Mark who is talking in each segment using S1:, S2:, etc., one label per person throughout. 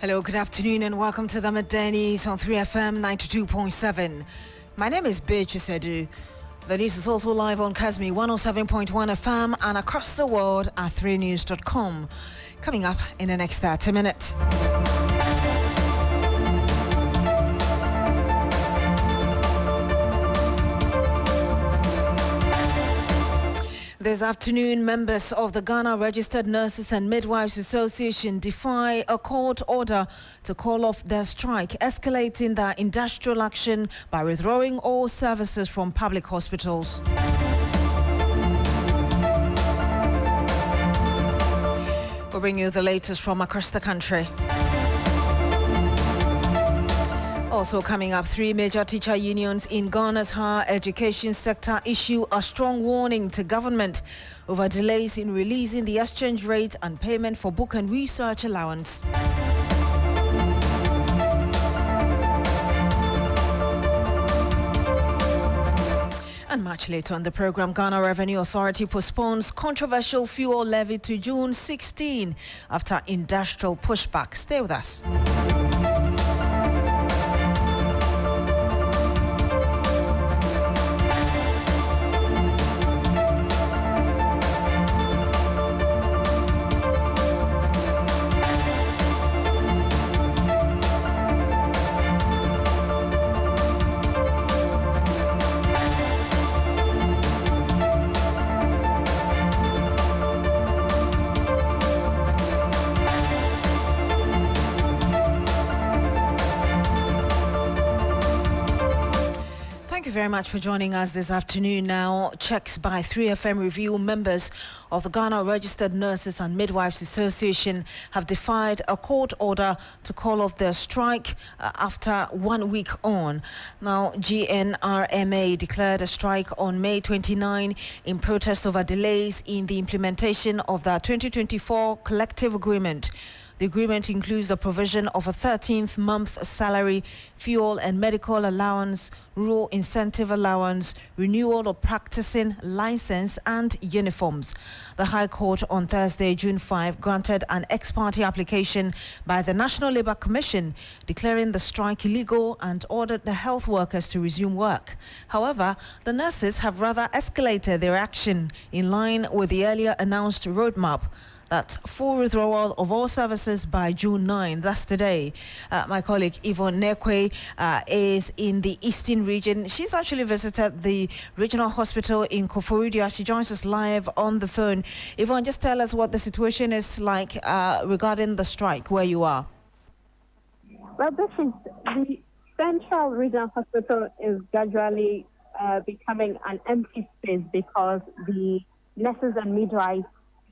S1: Hello, good afternoon and welcome to the Midday News on 3FM 92.7. My name is Beatrice Adu. The news is also live on Kasmi 107.1 FM and across the world at 3news.com. Coming up in the next 30 minutes. This afternoon, members of the Ghana Registered Nurses and Midwives Association defy a court order to call off their strike, escalating their industrial action by withdrawing all services from public hospitals. We'll bring you the latest from across the country. Also coming up, 3 major teacher unions in Ghana's higher education sector issue a strong warning to government over delays in releasing the exchange rate and payment for book and research allowance. And much later on the program, Ghana Revenue Authority postpones controversial fuel levy to June 16 after industrial pushback. Stay with us. Very much for joining us this afternoon. Now, checks by 3FM review members of the Ghana Registered Nurses and Midwives Association have defied a court order to call off their strike after 1 week on. Now, GNRMA declared a strike on May 29 in protest over delays in the implementation of the 2024 collective agreement. The agreement includes the provision of a 13th month salary, fuel and medical allowance, rural incentive allowance, renewal of practicing license and uniforms. The High Court on Thursday, June 5, granted an ex parte application by the National Labour Commission declaring the strike illegal and ordered the health workers to resume work. However, the nurses have rather escalated their action in line with the earlier announced roadmap. That's full withdrawal of all services by June 9. That's today. My colleague Yvonne Nekwe is in the Eastern region. She's actually visited the regional hospital in Koforidua. She joins us live on the phone. Yvonne, just tell us what the situation is like regarding the strike, where you are.
S2: Well, the Central Regional Hospital is gradually becoming an empty space because the nurses and midwives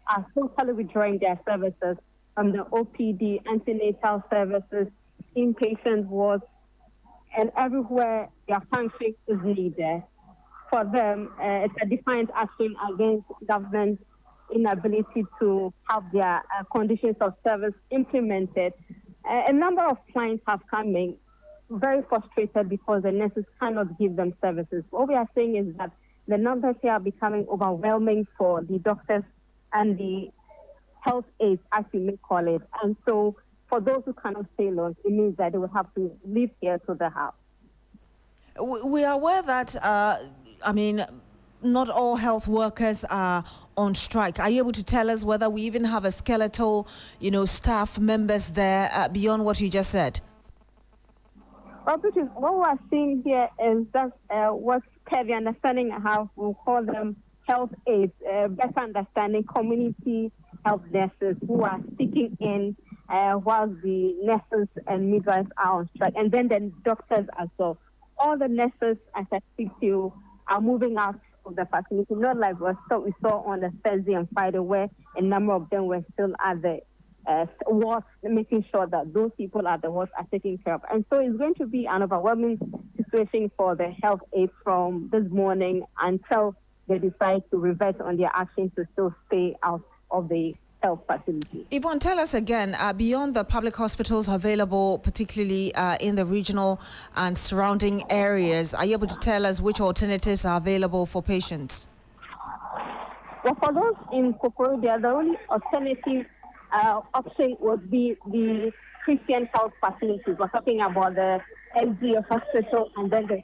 S2: are totally withdrawing their services from the OPD, antenatal services, inpatient wards, and everywhere their function is needed. For them, it's a defiant action against government's inability to have their conditions of service implemented. A number of clients have come in very frustrated because the nurses cannot give them services. What we are saying is that the numbers here are becoming overwhelming for the doctors and the health aides, as you may call it. And so for those who cannot stay long, it means that they will have to leave here to the house.
S1: We are aware that, not all health workers are on strike. Are you able to tell us whether we even have a skeletal, staff members there beyond what you just said?
S2: Well, Beatrice, what we are seeing here is that what's the understanding how we'll call them health aides, better understanding community health nurses who are sticking in while the nurses and midwives are on strike, and then the doctors as well. All the nurses, as I speak to you, are moving out of the facility, not like we saw on the Thursday and Friday, where a number of them were still at the wards, making sure that those people at the wards are taken care of. And so it's going to be an overwhelming situation for the health aides from this morning until they decide to revert on their actions to still stay out of the health facility.
S1: Yvonne, tell us again, beyond the public hospitals available, particularly in the regional and surrounding areas, are you able to tell us which alternatives are available for patients?
S2: Well, for those in Koforidua, the only alternative option would be the Christian health facilities. We're talking about the SDA Hospital and then the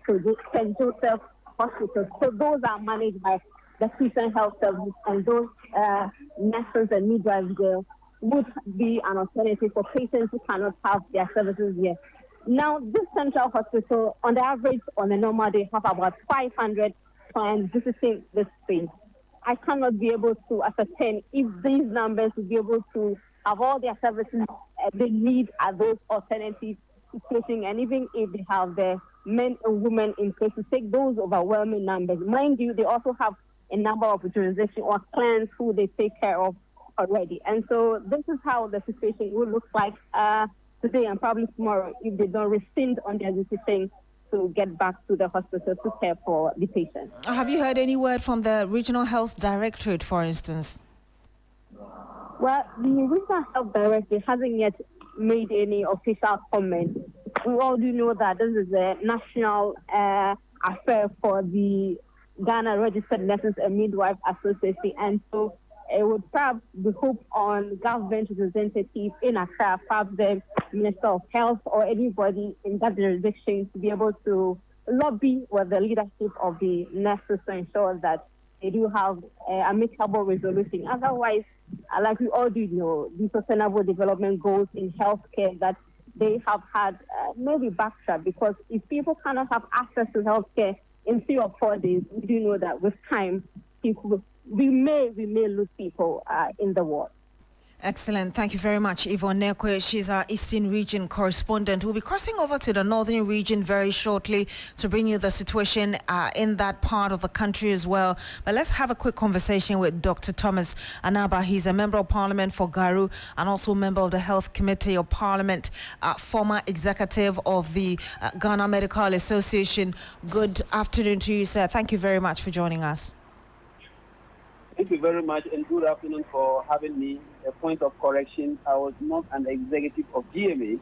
S2: St. Joseph Hospital. So those are managed by the Christian Health Service, and those nurses and midwives there would be an alternative for patients who cannot have their services here. Now, this central hospital, on the average, on a normal day, have about 500 clients visiting this space. I cannot be able to ascertain if these numbers will be able to have all their services they need at those alternative situations, and even if they have the men and women in place to take those overwhelming numbers. Mind you, they also have a number of jurisdictions or clients who they take care of already. And so this is how the situation will look like today and probably tomorrow if they don't rescind on their decision to get back to the hospital to care for the patient.
S1: Have you heard any word from the Regional Health Directorate, for instance?
S2: Well, the Regional Health Directorate hasn't yet made any official comment. We all do know that this is a national affair for the Ghana Registered Nurses and Midwives Association, and so it would perhaps behoove on government representatives in Accra, perhaps the Minister of Health or anybody in that jurisdiction to be able to lobby with the leadership of the nurses to ensure that they do have amicable resolution. Otherwise, like we all do know, the sustainable development goals in healthcare that they have had maybe backtrack, because if people cannot have access to healthcare in 3 or 4 days, we do know that with time, we may lose people in the war.
S1: Excellent. Thank you very much, Yvonne Nekwe. She's our Eastern Region correspondent. We'll be crossing over to the Northern Region very shortly to bring you the situation in that part of the country as well. But let's have a quick conversation with Dr. Thomas Anaba. He's a member of Parliament for Garu and also member of the Health Committee of Parliament, former executive of the Ghana Medical Association. Good afternoon to you, sir. Thank you very much for joining us.
S3: Thank you very much, and good afternoon for having me. A point of correction, I was not an executive of GMA.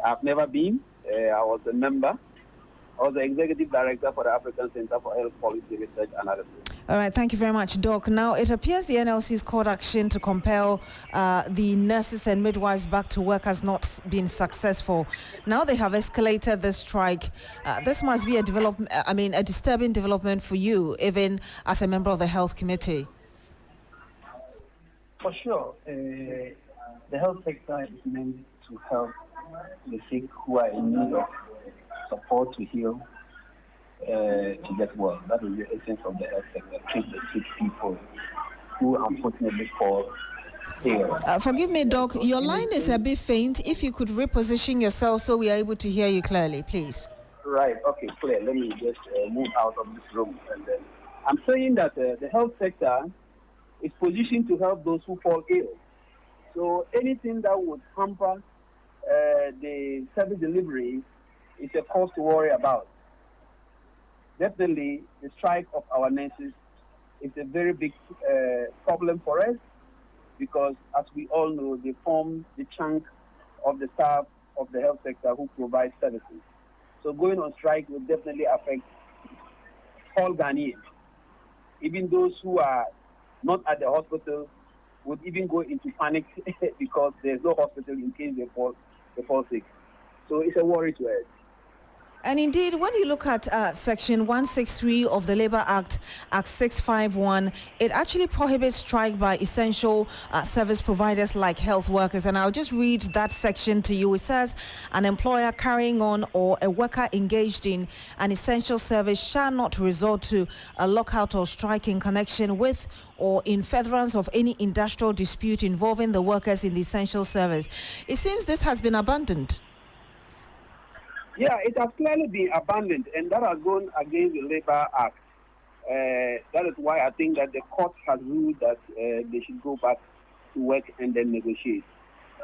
S3: I've never been. I was a member. I was the executive director for the African Center for Health Policy Research Analysis.
S1: All right, thank you very much, Doc. Now, it appears the NLC's court action to compel the nurses and midwives back to work has not been successful. Now they have escalated the strike. This must be a disturbing development for you, even as a member of the Health Committee.
S4: For sure, the health sector is meant to help the sick who are in need of support to heal, to get well. That is the essence of the health sector. Treat the sick people who unfortunately fall ill.
S1: Forgive me, Doc. Your line is a bit faint. If you could reposition yourself so we are able to hear you clearly, please.
S3: Right. Okay, clear. Let me just move out of this room. And then I'm saying that the health sector is positioned to help those who fall ill. So anything that would hamper the service delivery is a cause to worry about. Definitely, the strike of our nurses is a very big problem for us, because, as we all know, they form the chunk of the staff of the health sector who provide services. So going on strike will definitely affect all Ghanaians. Even those who are not at the hospital would even go into panic because there's no hospital in case they fall sick. So it's a worry to us.
S1: And indeed, when you look at Section 163 of the Labour Act, Act 651, it actually prohibits strike by essential service providers like health workers. And I'll just read that section to you. It says, an employer carrying on or a worker engaged in an essential service shall not resort to a lockout or strike in connection with or in furtherance of any industrial dispute involving the workers in the essential service. It seems this has been abandoned.
S3: Yeah, it has clearly been abandoned, and that has gone against the Labour Act. That is why I think that the court has ruled that they should go back to work and then negotiate.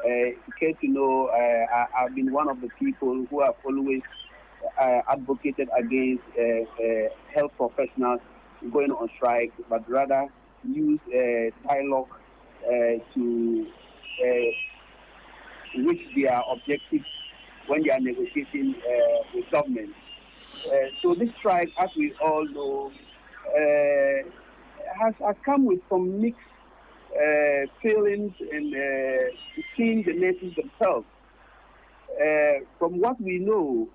S3: In case you know, I've been one of the people who have always advocated against health professionals going on strike, but rather use dialogue to reach their objectives when they are negotiating with government. So this strike, as we all know, has come with some mixed feelings and between the nurses themselves. from what we know,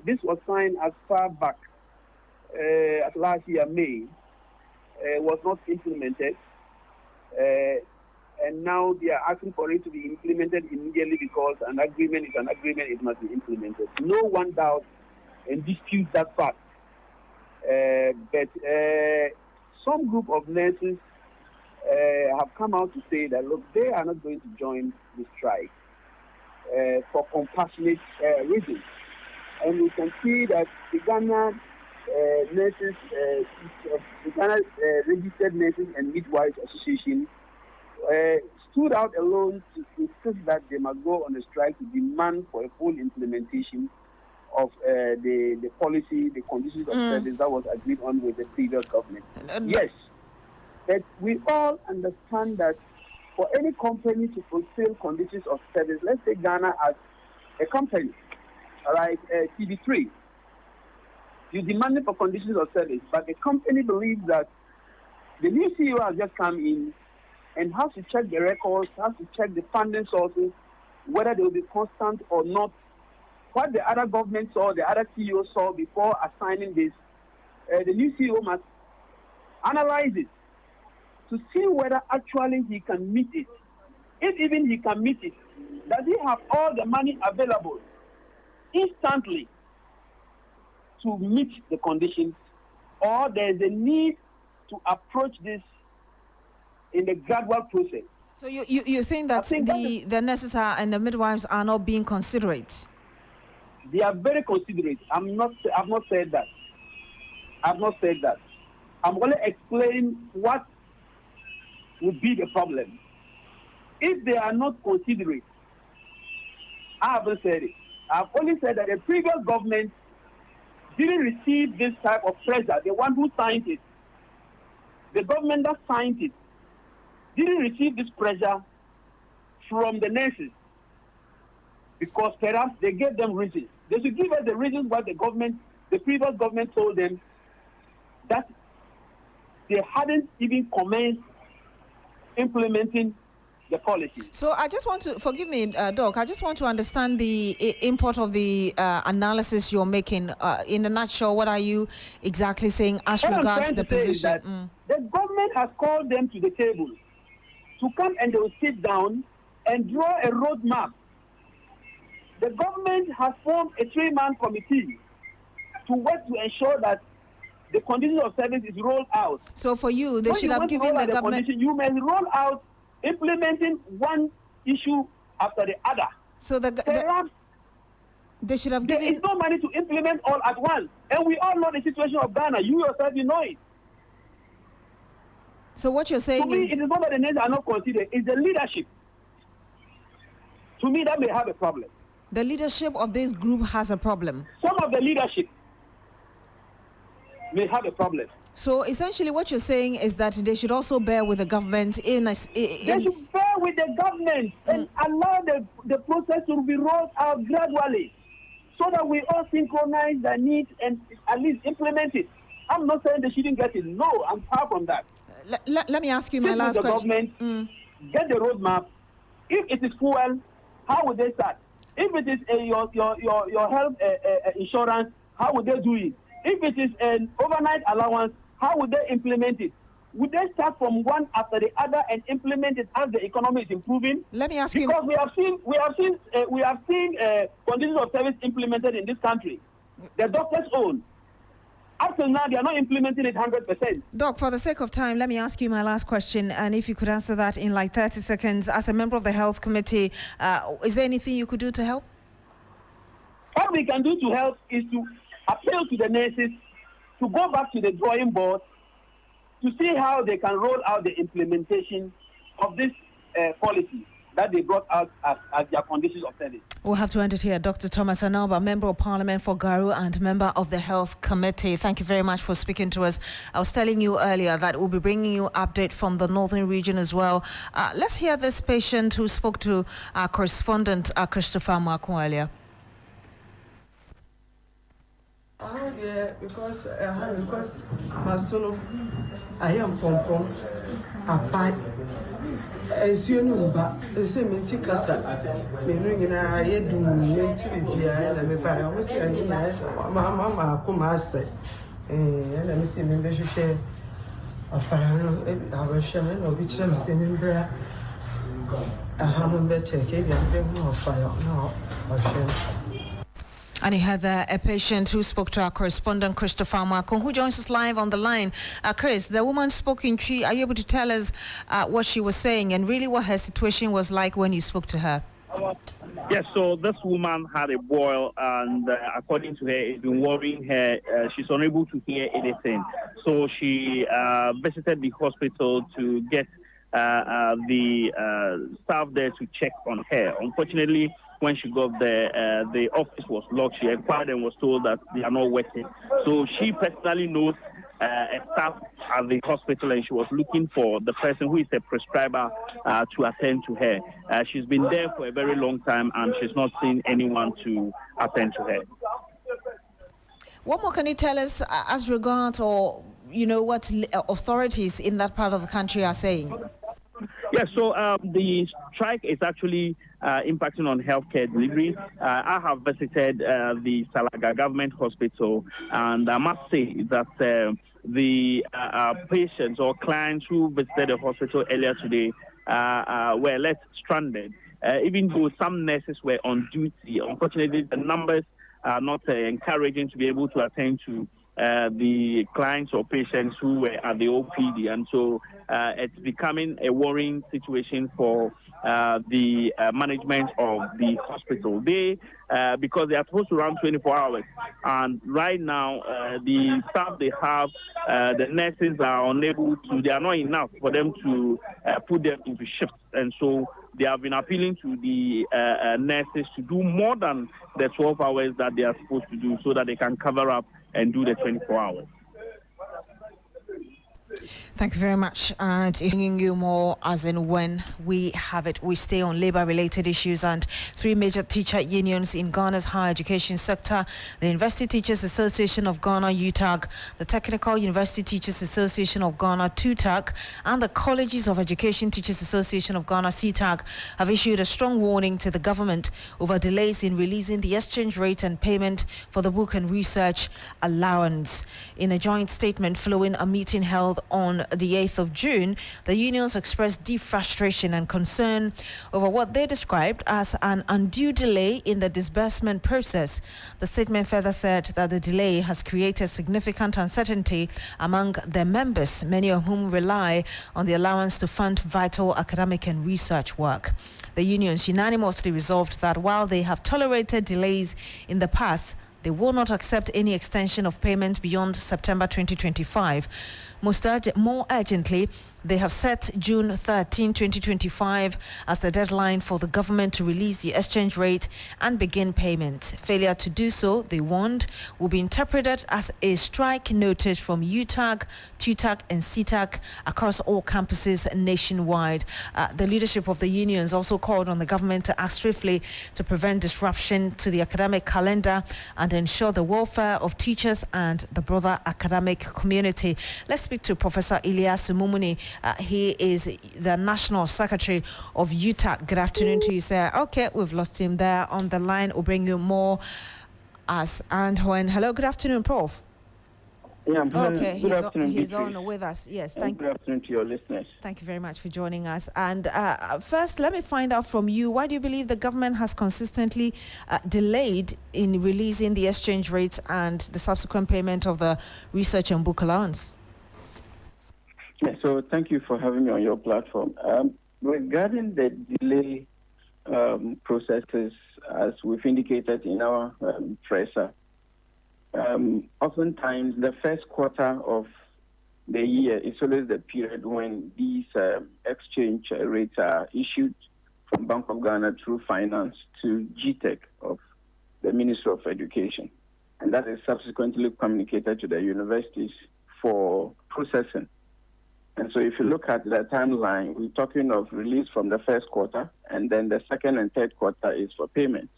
S3: this was signed as far back as last year, May, was not implemented. And now they are asking for it to be implemented immediately because an agreement is an agreement, it must be implemented. No one doubts and disputes that fact. But some group of nurses have come out to say that, look, they are not going to join the strike for compassionate reasons. And we can see that the Ghana nurses, the Ghana Registered Nurses and Midwives Association stood out alone to insist that they must go on a strike to demand for a full implementation of the policy, the conditions of service that was agreed on with the previous government. Yes, but we all understand that for any company to fulfill conditions of service, let's say Ghana as a company, like TV3, you demanded for conditions of service, but the company believes that the new CEO has just come in and has to check the records, has to check the funding sources, whether they will be constant or not. What the other government saw, the other CEO saw before assigning this, the new CEO must analyze it to see whether actually he can meet it. If even he can meet it, does he have all the money available instantly to meet the conditions, or there is a need to approach this in a gradual process?
S1: So you think that the nurses and the midwives are not being considerate?
S3: They are very considerate. I've not said that. I've not said that. I'm going to explain what would be the problem. If they are not considerate, I haven't said it. I've only said that the previous government didn't receive this type of pressure. The one who signed it, the government that signed it, didn't receive this pressure from the nurses because perhaps they gave them reasons. They should give us the reasons why the previous government told them that they hadn't even commenced implementing the policy.
S1: So I just want to, forgive me, Doc, I just want to understand the import of the analysis you're making. In a nutshell, what are you exactly saying as regards the position?
S3: The government has called them to the table to come and they will sit down and draw a roadmap. The government has formed a 3-man committee to work to ensure that the conditions of service is rolled out.
S1: So for you, they should have given the government...
S3: You may roll out implementing one issue after the other.
S1: So they should have given...
S3: There is no money to implement all at once. And we all know the situation of Ghana. You yourself, you know it.
S1: So what you're saying
S3: is... it is not that the names are not considered. It's the leadership. To me, that may have a problem.
S1: The leadership of this group has a problem.
S3: Some of the leadership may have a problem.
S1: So essentially what you're saying is that they should also bear with the government
S3: They should bear with the government and allow the process to be rolled out gradually so that we all synchronize the needs and at least implement it. I'm not saying they shouldn't get it. No, I'm far from that.
S1: Let me ask you my last question.
S3: Government, get the roadmap. If it is fuel, how would they start? If it is your health insurance, how would they do it? If it is an overnight allowance, how would they implement it? Would they start from one after the other and implement it as the economy is improving?
S1: Let me ask you.
S3: Because we have seen conditions of service implemented in this country. The doctors own. Up till now, they are not implementing it 100%.
S1: Doc, for the sake of time, let me ask you my last question, and if you could answer that in like 30 seconds. As a member of the Health Committee, is there anything you could do to help?
S3: What we can do to help is to appeal to the nurses to go back to the drawing board to see how they can roll out the implementation of this policy that they brought out as their conditions of service.
S1: We'll have to end it here. Dr. Thomas Anauba, Member of Parliament for Garu and member of the Health Committee. Thank you very much for speaking to us. I was telling you earlier that we'll be bringing you update from the northern region as well. Let's hear this patient who spoke to our correspondent, Christopher Marco, earlier.
S5: Oh yeah, because my son, I am pom a bite. As you know, but the same minty cassa, me ringing I do mentally, and I buy almost Mamma, come I say, and let me see, maybe you share a fire, our shaman, or which I'm standing there. I haven't bet check if you're more fire, no, or share.
S1: And he had a patient who spoke to our correspondent, Christopher Marco, who joins us live on the line. Chris, the woman spoke in Tree. Are you able to tell us what she was saying and really what her situation was like when you spoke to her?
S6: Yes, so this woman had a boil, and according to her, it's been worrying her. She's unable to hear anything. So she visited the hospital to get the staff there to check on her. Unfortunately, when she got there, the office was locked. She inquired and was told that they are not working. So she personally knows a staff at the hospital, and she was looking for the person who is a prescriber to attend to her. She's been there for a very long time, and she's not seen anyone to attend to her.
S1: What more can you tell us as regards, or what authorities in that part of the country are saying?
S6: Yes, so the strike is actually impacting on healthcare delivery. I have visited the Salaga Government Hospital, and I must say that the patients or clients who visited the hospital earlier today were left stranded. Even though some nurses were on duty, unfortunately, the numbers are not encouraging to be able to attend to the clients or patients who were at the OPD, and so it's becoming a worrying situation for the management of the hospital. They, because they are supposed to run 24 hours, and right now the staff they have, the nurses are unable to, they are not enough for them to put them into shifts, and so they have been appealing to the nurses to do more than the 12 hours that they are supposed to do so that they can cover up and do the 24 hours.
S1: Thank you very much. And bringing you more as in when we have it. We stay on labor-related issues, and three major teacher unions in Ghana's higher education sector: the University Teachers Association of Ghana, UTAG, the Technical University Teachers Association of Ghana, TUTAG, and the Colleges of Education Teachers Association of Ghana, CTAG, have issued a strong warning to the government over delays in releasing the exchange rate and payment for the book and research allowance. In a joint statement following a meeting held on the 8th of June, the unions expressed deep frustration and concern over what they described as an undue delay in the disbursement process. The statement further said that the delay has created significant uncertainty among their members, many of whom rely on the allowance to fund vital academic and research work. The unions unanimously resolved that while they have tolerated delays in the past, they will not accept any extension of payment beyond September 2025. More urgently, they have set June 13, 2025 as the deadline for the government to release the exchange rate and begin payment. Failure to do so, they warned, will be interpreted as a strike notice from UTAG, TUTAG and CTAG across all campuses nationwide. The leadership of the unions also called on the government to act swiftly to prevent disruption to the academic calendar and ensure the welfare of teachers and the broader academic community. Let's speak to Professor Elias Mumuni. He is the National Secretary of UTAG. Good afternoon to you, sir. Okay, we've lost him there on the line. We'll bring you more as and when. Hello, good afternoon, Prof.
S7: Yeah,
S1: okay, he's on with us. Yes,
S7: good afternoon to your listeners.
S1: Thank you very much for joining us. And first, let me find out from you, why do you believe the government has consistently delayed in releasing the exchange rates and the subsequent payment of the research and book allowance?
S7: Yeah, so thank you for having me on your platform. Regarding the delay processes, as we've indicated in our presser, oftentimes the first quarter of the year is always the period when these exchange rates are issued from Bank of Ghana through finance to GTEC of the Ministry of Education. And that is subsequently communicated to the universities for processing. And so if you look at the timeline, we're talking of release from the first quarter, and then the second and third quarter is for payment.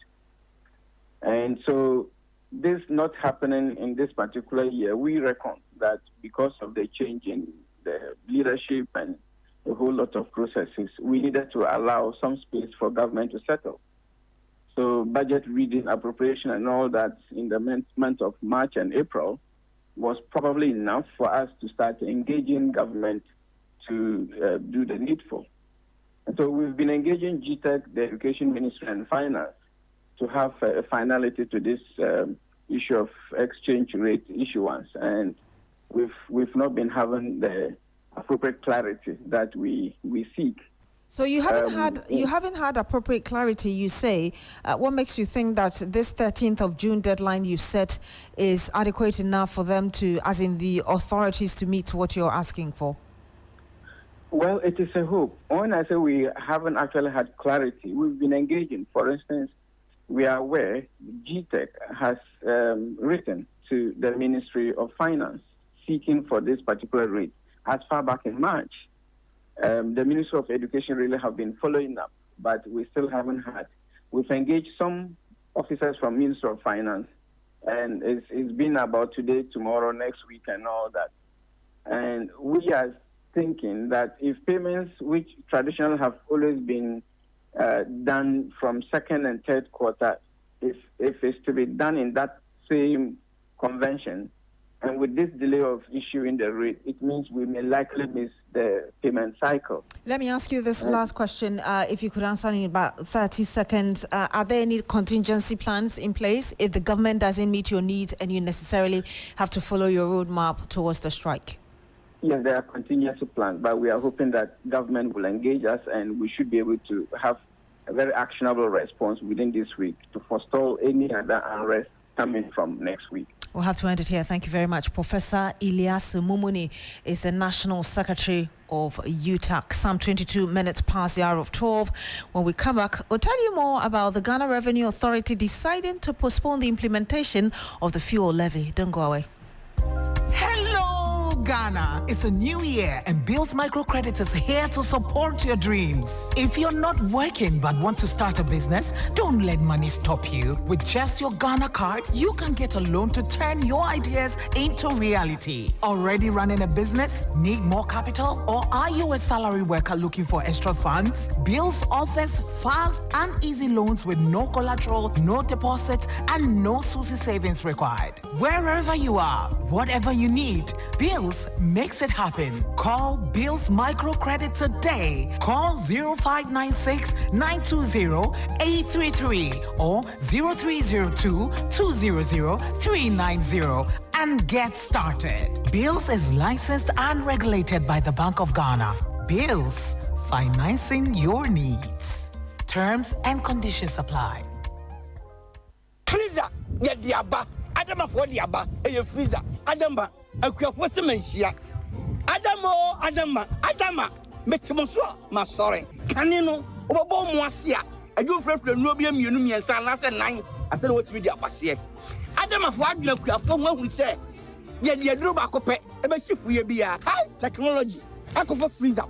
S7: And so this not happening in this particular year, we reckon that because of the change in the leadership and a whole lot of processes, we needed to allow some space for government to settle. So budget reading, appropriation, and all that in the month of March and April was probably enough for us to start engaging government to do the needful. And so we've been engaging GTEC, the Education Ministry, and Finance to have a finality to this issue of exchange rate issuance. And we've not been having the appropriate clarity that we seek.
S1: So you haven't had appropriate clarity, you say. What makes you think that this 13th of June deadline you set is adequate enough for them to, as in the authorities, to meet what you're asking for?
S7: Well, it is a hope. When I say we haven't actually had clarity, we've been engaging. For instance, we are aware GTEC has written to the Ministry of Finance seeking for this particular rate as far back in March. The Ministry of Education really have been following up, but we still haven't had. We've engaged some officers from Ministry of Finance, and it's been about today, tomorrow, next week, and all that. And we are thinking that if payments, which traditionally have always been done from second and third quarter, if it's to be done in that same convention, and with this delay of issuing the rate, it means we may likely miss the payment cycle.
S1: Let me ask you this last question, if you could answer in about 30 seconds. Are there any contingency plans in place if the government doesn't meet your needs and you necessarily have to follow your roadmap towards the strike?
S7: Yes, there are contingency plans, but we are hoping that government will engage us and we should be able to have a very actionable response within this week to forestall any other unrest coming from next week.
S1: We'll have to end it here. Thank you very much. Professor Elias Mumuni is the National Secretary of UTAC. Some 22 minutes past the hour of 12. When we come back, we'll tell you more about the Ghana Revenue Authority deciding to postpone the implementation of the fuel levy. Don't go away.
S8: Hello, Ghana. It's a new year and Bills Microcredit is here to support your dreams. If you're not working but want to start a business, don't let money stop you. With just your Ghana card, you can get a loan to turn your ideas into reality. Already running a business? Need more capital? Or are you a salary worker looking for extra funds? Bills offers fast and easy loans with no collateral, no deposit, and no SUSI savings required. Wherever you are, whatever you need, Bills makes it happen. Call Bills Microcredit today. Call 0596 920 833 or 0302 200 390 and get started. Bills is licensed and regulated by the Bank of Ghana. Bills, financing your needs. Terms and conditions apply.
S9: Freezer, get the abba. Adama for the abba, a freezer. Adama, a craftsmanship. Adama, Metamosua, my sorry. Canino, Obo Moasia. I do for Nobium Unumi and San last night. I tell what we did was here. Adama for Adla, from what we said. Yet the Adruba a ship will be a high technology. I could for freezer.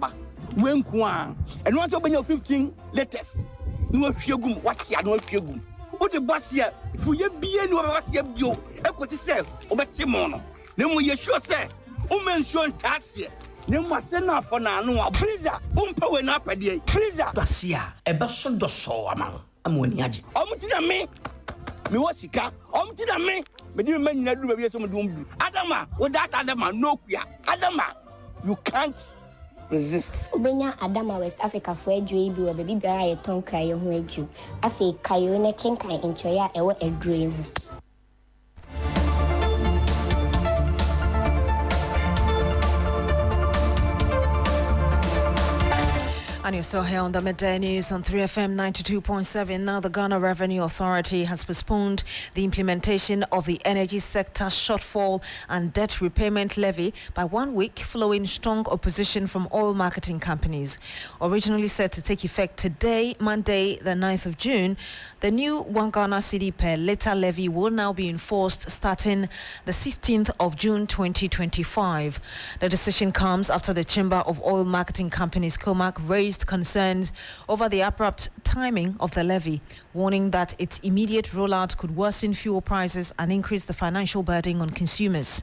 S9: When Kwan, and once open your 15 letters. No Fiogum, what ya no Fiogum. What the bus here, for your being over you, equity self, over Timono. Then we sure say, woman shown task here. No more send up for now, freezer, power up at the freezer.
S10: Basia, a person does so among Amoniaji.
S9: To me, me was sick, to me, but you may not do some doom. Adama, without Adama, no, Adama, you can't resist.
S11: Ubenya Adama West Africa for a dream, or baby bear a tongue cry on you. I say, Kayona Kinka in Choya, a dream.
S1: And you're still here on the Midday News on 3FM 92.7. Now the Ghana Revenue Authority has postponed the implementation of the energy sector shortfall and debt repayment levy by 1 week following strong opposition from oil marketing companies. Originally set to take effect today, Monday, the 9th of June, the new 1 Ghana cedi per litre levy will now be enforced starting the 16th of June 2025. The decision comes after the Chamber of Oil Marketing Companies, COMAC, raised raised concerns over the abrupt timing of the levy, warning that its immediate rollout could worsen fuel prices and increase the financial burden on consumers.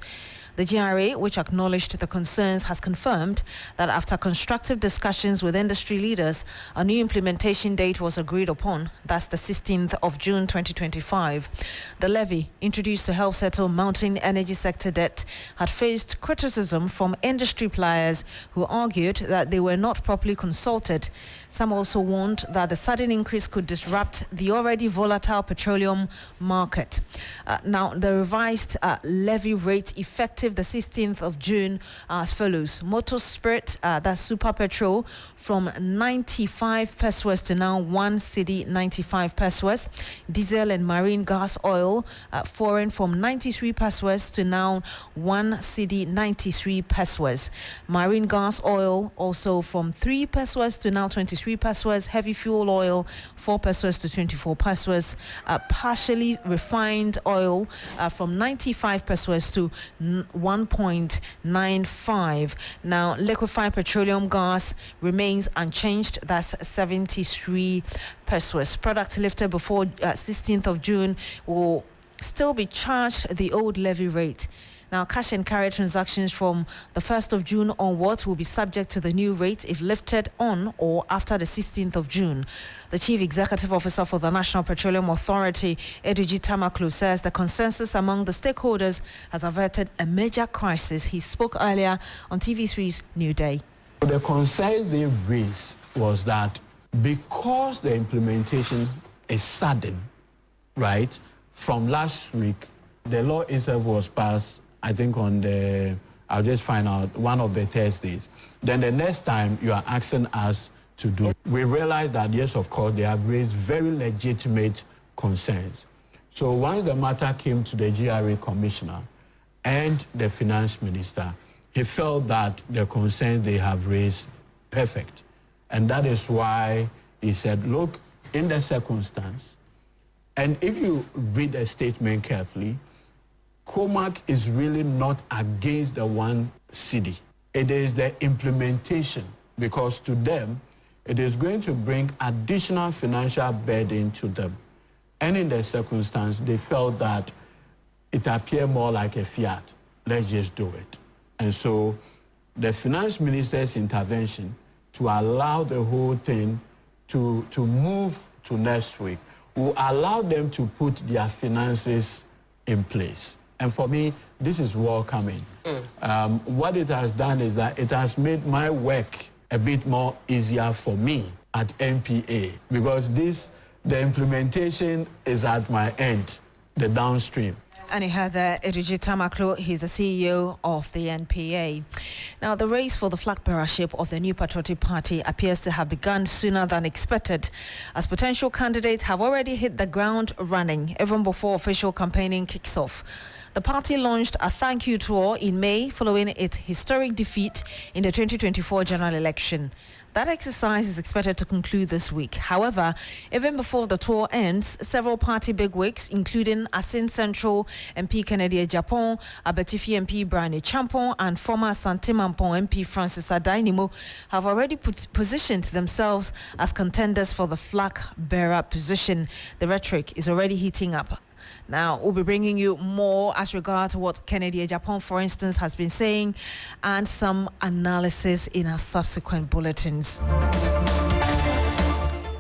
S1: The GRA, which acknowledged the concerns, has confirmed that after constructive discussions with industry leaders, a new implementation date was agreed upon. That's the 16th of June 2025. The levy, introduced to help settle mounting energy sector debt, had faced criticism from industry players who argued that they were not properly consulted. Some also warned that the sudden increase could disrupt the already volatile petroleum market. Now, the revised levy rate effective the 16th of June as follows. Motor spirit, that's super petrol, from 95 pesos to now 1 cedi 95 pesos. Diesel and marine gas oil, foreign, from 93 pesos to now 1 cedi 93 pesos. Marine gas oil also from 3 pesos to now 23 pesos. Heavy fuel oil, 4 pesos to 24 pesos. Partially refined oil from 95 pesos to 1.95. Now, liquefied petroleum gas remains unchanged. That's 73 pesos. Products lifted before 16th of June will still be charged the old levy rate. Now, cash and carry transactions from the 1st of June onwards will be subject to the new rate if lifted on or after the 16th of June. The Chief Executive Officer for the National Petroleum Authority, Beatrice Adu, says the consensus among the stakeholders has averted a major crisis. He spoke earlier on TV3's New Day.
S12: The concern they raised was that because the implementation is sudden, right, from last week, the law itself was passed, I think I'll just find out, one of the Thursdays. Then the next time you are asking us to do it, we realize that, yes, of course, they have raised very legitimate concerns. So once the matter came to the GRA commissioner and the finance minister, he felt that the concerns they have raised perfect. And that is why he said, look, in the circumstance, and if you read the statement carefully, COMAC is really not against the 1 cedi. It is the implementation, because to them, it is going to bring additional financial burden to them. And in the circumstance, they felt that it appeared more like a fiat. Let's just do it. And so the finance minister's intervention to allow the whole thing to move to next week will allow them to put their finances in place. And for me, this is welcoming. What it has done is that it has made my work a bit more easier for me at NPA, because the implementation is at my end, the downstream.
S1: And you heard there, Beatrice Adu, he's the CEO of the NPA. Now, the race for the flag bearership of the new patriotic party appears to have begun sooner than expected, as potential candidates have already hit the ground running, even before official campaigning kicks off. The party launched a thank you tour in May following its historic defeat in the 2024 general election. That exercise is expected to conclude this week. However, even before the tour ends, several party bigwigs, including Asin Central MP Kennedy Ejapon, Abetifi MP Brian Champon, and former Santimampon MP Francis Adainimo, have already positioned themselves as contenders for the flag bearer position. The rhetoric is already heating up. Now, we'll be bringing you more as regards to what Kennedy Ejapon, for instance, has been saying, and some analysis in our subsequent bulletins.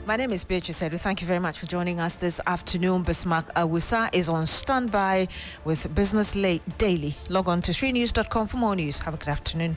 S1: My name is Beatrice Adu. Thank you very much for joining us this afternoon. Bismarck Awusa is on standby with Business Daily. Log on to 3news.com for more news. Have a good afternoon.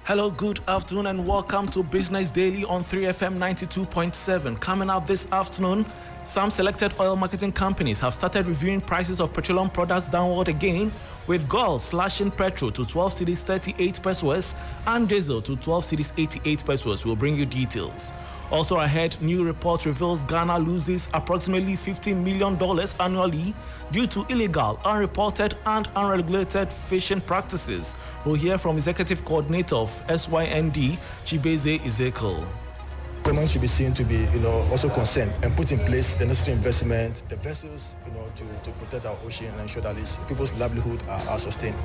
S13: Hello, good afternoon, and welcome to Business Daily on 3FM 92.7. Coming up this afternoon, some selected oil marketing companies have started reviewing prices of petroleum products downward again, with gold slashing petrol to 12 cedis 38 pesos and diesel to 12 cedis 88 pesos. We'll bring you details. Also ahead, new report reveals Ghana loses approximately $50 million annually due to illegal, unreported and unregulated fishing practices. We'll hear from Executive Coordinator of SYND, Chibeze Ezekiel.
S14: Government should be seen to be, also concerned and put in place the necessary investment, the vessels, to protect our ocean and ensure that people's livelihood are sustained.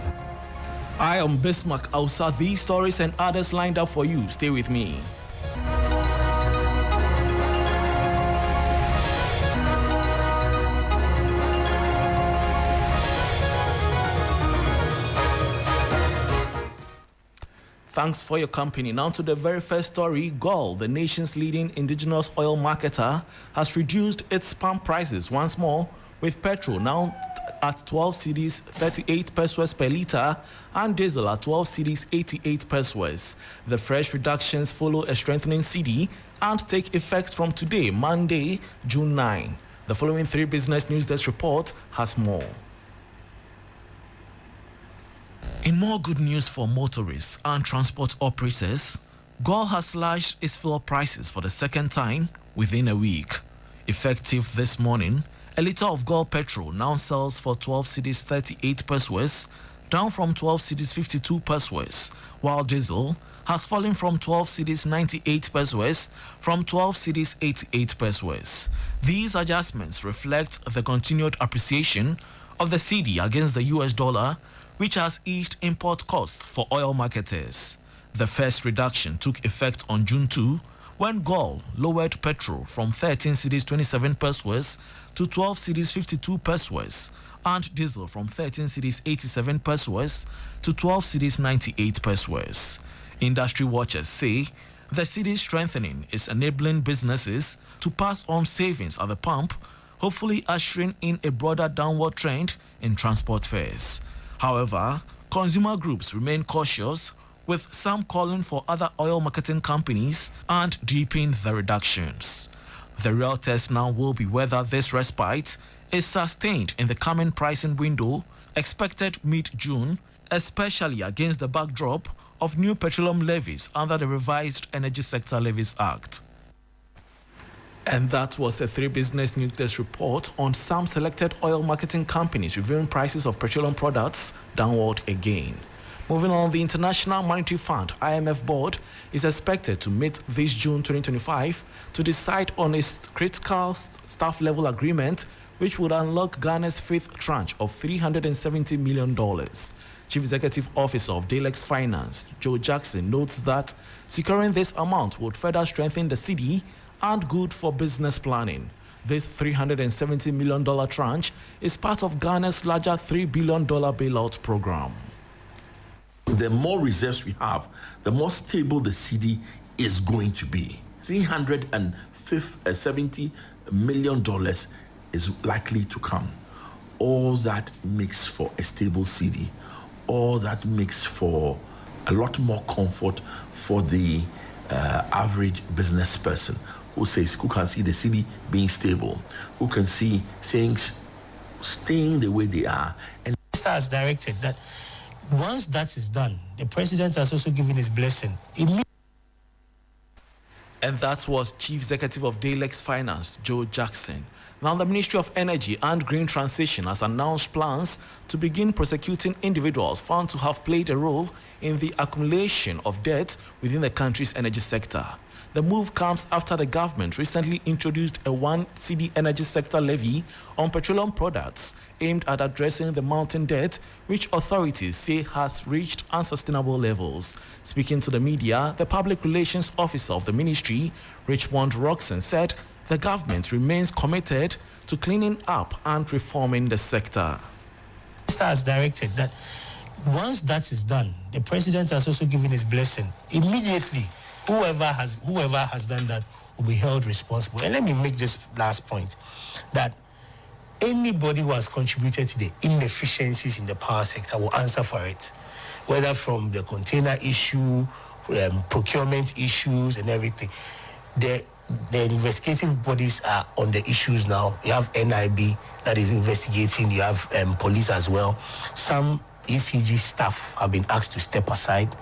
S13: I am Bismarck Ausa. These stories and others lined up for you. Stay with me. Thanks for your company. Now to the very first story. Gold, the nation's leading indigenous oil marketer, has reduced its pump prices once more, with petrol now at 12 cedis 38 pesos per litre and diesel at 12 cedis 88 pesos. The fresh reductions follow a strengthening cedi and take effect from today, Monday, June 9. The following 3 Business News Desk report has more. In more good news for motorists and transport operators, GOIL has slashed its fuel prices for the second time within a week. Effective this morning, a litre of GOIL petrol now sells for 12 cedis 38 pesos, down from 12 cedis 52 pesos, while diesel has fallen from 12 cedis 98 pesos from 12 cedis 88 pesos. These adjustments reflect the continued appreciation of the cedi against the US dollar, which has eased import costs for oil marketers. The first reduction took effect on June 2, when GOIL lowered petrol from 13 cedis 27 pesos to 12 cedis 52 pesos, and diesel from 13 cedis 87 pesos to 12 cedis 98 pesos. Industry watchers say the cedi strengthening is enabling businesses to pass on savings at the pump, hopefully ushering in a broader downward trend in transport fares. However, consumer groups remain cautious, with some calling for other oil marketing companies and deepening the reductions. The real test now will be whether this respite is sustained in the coming pricing window expected mid-June, especially against the backdrop of new petroleum levies under the revised Energy Sector Levies Act. And that was a 3 Business News Desk report on some selected oil marketing companies reviewing prices of petroleum products downward again. Moving on, the International Monetary Fund, IMF board, is expected to meet this June 2025 to decide on its critical staff level agreement, which would unlock Ghana's 5th tranche of $370 million. Chief Executive Officer of Dalex Finance, Joe Jackson, notes that securing this amount would further strengthen the cedi and good for business planning. This $370 million tranche is part of Ghana's larger $3 billion bailout program.
S15: The more reserves we have, the more stable the cedi is going to be. $370 million is likely to come. All that makes for a stable cedi. All that makes for a lot more comfort for the average business person who can see the cedi being stable, who can see things staying the way they are.
S16: And the minister has directed that once that is done, the president has also given his blessing.
S13: And that was Chief Executive of Dalex Finance, Joe Jackson. Now, the Ministry of Energy and Green Transition has announced plans to begin prosecuting individuals found to have played a role in the accumulation of debt within the country's energy sector. The move comes after the government recently introduced a 1 cedi energy sector levy on petroleum products aimed at addressing the mounting debt, which authorities say has reached unsustainable levels. Speaking to the media, the public relations officer of the ministry, Richmond Roxon, said the government remains committed to cleaning up and reforming the sector.
S16: The minister has directed that once that is done, the president has also given his blessing. Immediately, whoever has done that will be held responsible. And let me make this last point, that anybody who has contributed to the inefficiencies in the power sector will answer for it. whether from the container issue, procurement issues and everything. The investigative bodies are on the issues now. You have NIB that is investigating. You have police as well. Some ECG staff have been asked to step aside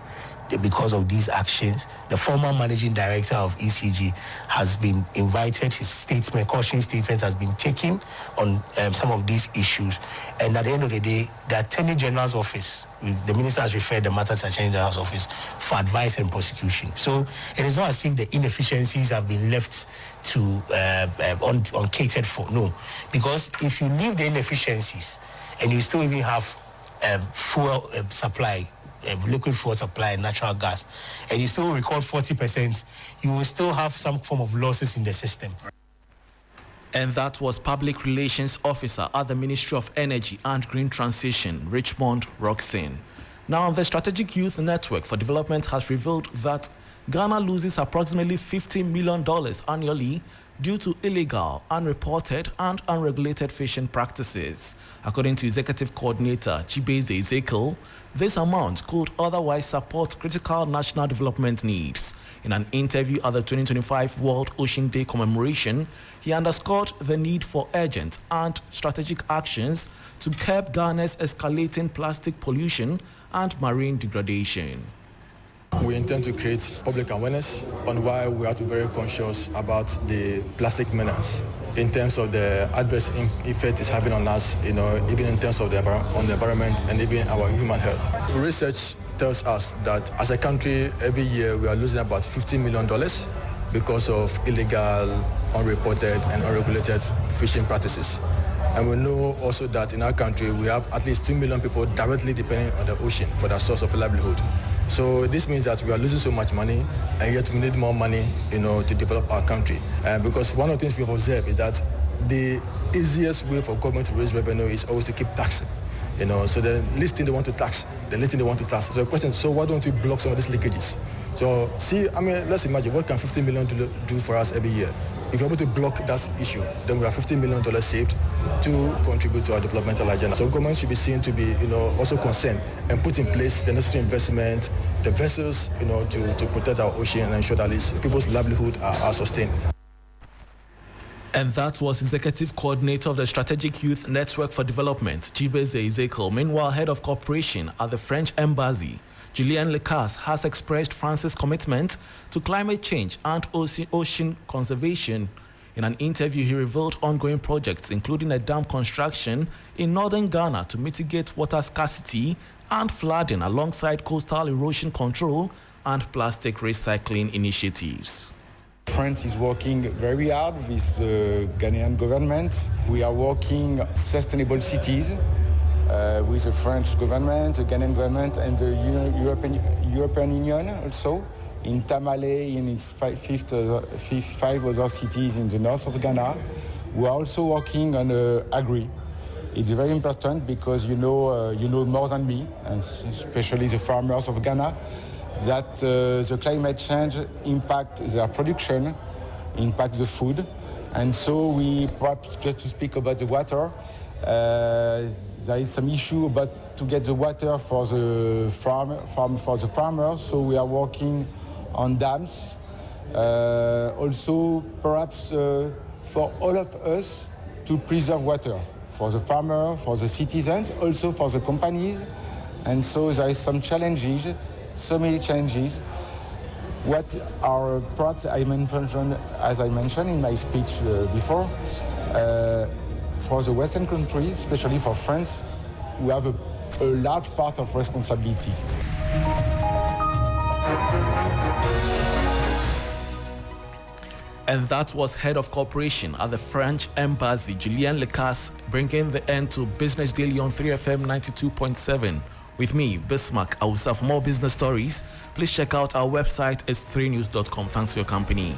S16: because of these actions. The former managing director of ECG has been invited. His statement, cautionary statement, has been taken on some of these issues. And at the end of the day, the Attorney General's office, the minister has referred the matter to the Attorney General's office for advice and prosecution. So it is not as if the inefficiencies have been left to uncatered for. No, because if you leave the inefficiencies and you still even have fuel supply, liquid fuel supply and natural gas, and you still record 40%, you will still have some form of losses in the system.
S13: And that was Public Relations Officer at the Ministry of Energy and Green Transition, Richmond Roxane. Now, the Strategic Youth Network for Development has revealed that Ghana loses approximately $50 million annually due to illegal, unreported, and unregulated fishing practices. According to Executive Coordinator Chibeze Ezekiel, this amount could otherwise support critical national development needs. In an interview at the 2025 World Ocean Day commemoration, he underscored the need for urgent and strategic actions to curb Ghana's escalating plastic pollution and marine degradation.
S14: We intend to create public awareness on why we have to be very conscious about the plastic menace in terms of the adverse effect it's having on us, even in terms of the environment and even our human health. Research tells us that as a country, every year we are losing about $50 million because of illegal, unreported and unregulated fishing practices. And we know also that in our country we have at least 2 million people directly depending on the ocean for their source of livelihood. So this means that we are losing so much money, and yet we need more money, to develop our country. Because one of the things we've observed is that the easiest way for government to raise revenue is always to keep taxing. So the least thing they want to tax, the least thing they want to tax. So the question is, so why don't we block some of these leakages? So let's imagine, what can $50 million do for us every year? If we're able to block that issue, then we have $50 million saved to contribute to our developmental agenda. So government should be seen to be, also concerned and put in place the necessary investment, the vessels, to protect our ocean and ensure that people's livelihood are sustained.
S13: And that was Executive Coordinator of the Strategic Youth Network for Development, Chibeze Ezekiel. Meanwhile, Head of Cooperation at the French Embassy, Julien Lecas, has expressed France's commitment to climate change and ocean conservation. In an interview, he revealed ongoing projects, including a dam construction in northern Ghana to mitigate water scarcity and flooding, alongside coastal erosion control and plastic recycling initiatives.
S17: France is working very hard with the Ghanaian government. We are working sustainable cities with the French government, the Ghanaian government, and the European Union also. In Tamale, in its five other cities in the north of Ghana. We are also working on agri. It's very important because you know more than me, and especially the farmers of Ghana, that the climate change impacts their production, impacts the food. And so we, perhaps just to speak about the water, there is some issue about to get the water for the for the farmers. So we are working on dams. Also, perhaps for all of us to preserve water for the farmer, for the citizens, also for the companies. And so there is some challenges, so many challenges. What are perhaps as I mentioned in my speech before, for the Western countries, especially for France, we have a large part of responsibility.
S13: And that was Head of Cooperation at the French Embassy, Julien Lecas, bringing the end to Business Daily on 3FM 92.7. With me, Bismarck Awusa. For more business stories, please check out our website, it's3news.com. Thanks for your company.